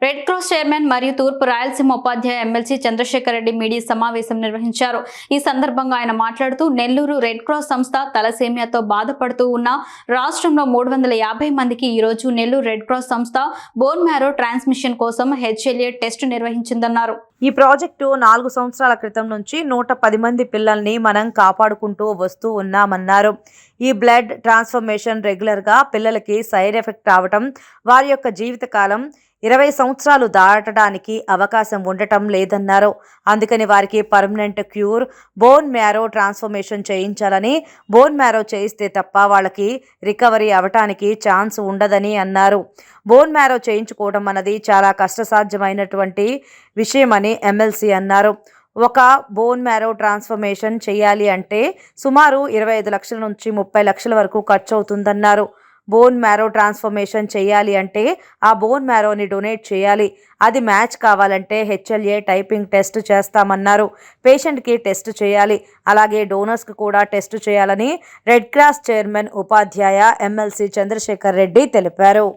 Red cross chairman మరియు తూర్పు రాయలసీమ ఉపాధ్యాయ MLC Chandrasekhar Reddy media సమావేశం నిర్వహించారు. ఈ సందర్భంగా ఆయన మాట్లాడుతూ నెల్లూరు రెడ్ క్రాస్ సంస్థ తలసేమియాతో బాధపడుతూ ఉన్న రాష్ట్రంలో 350 మందికి ఈ రోజు నెల్లూరు రెడ్ క్రాస్ సంస్థ బోన్ మ్యారో ట్రాన్స్మిషన్ కోసం హెచ్ఎల్ఏ టెస్ట్ నిర్వహించిందన్నారు. ఈ ప్రాజెక్టు 4 సంవత్సరాల క్రితం నుంచి 110 మంది పిల్లల్ని మనం కాపాడుకుంటూ వస్తూ ఉన్నామన్నారు. ఈ బ్లడ్ ట్రాన్స్ఫర్మేషన్ రెగ్యులర్గా పిల్లలకి సైడ్ ఎఫెక్ట్ రావటం, వారి యొక్క జీవితకాలం 20 సంవత్సరాలు దాటడానికి అవకాశం ఉండటం లేదన్నారు. అందుకని వారికి permanent cure bone marrow transformation చేయించాలని, బోన్ మ్యారో చేయిస్తే తప్ప వాళ్ళకి రికవరీ అవటానికి ఛాన్స్ ఉండదని అన్నారు. బోన్ మ్యారో చేయించుకోవడం అన్నది చాలా కష్టసాధ్యమైనటువంటి విషయమని ఎమ్మెల్సీ అన్నారు. ఒక బోన్ మ్యారో ట్రాన్స్ఫర్మేషన్ చేయాలి అంటే సుమారు 25 లక్షల నుంచి 30 లక్షల వరకు ఖర్చు అవుతుందన్నారు. బోన్ మ్యారో ట్రాన్స్ఫర్మేషన్ చేయాలి అంటే ఆ బోన్ మ్యారోని డొనేట్ చేయాలి. అది మ్యాచ్ కావాలంటే హెచ్ఎల్ఏ టైపింగ్ టెస్ట్ చేస్తామన్నారు. పేషెంట్కి టెస్ట్ చేయాలి, అలాగే డోనర్స్కి కూడా టెస్ట్ చేయాలని రెడ్ క్రాస్ చైర్మన్ ఉపాధ్యాయ ఎమ్మెల్సీ చంద్రశేఖర్ రెడ్డి తెలిపారు.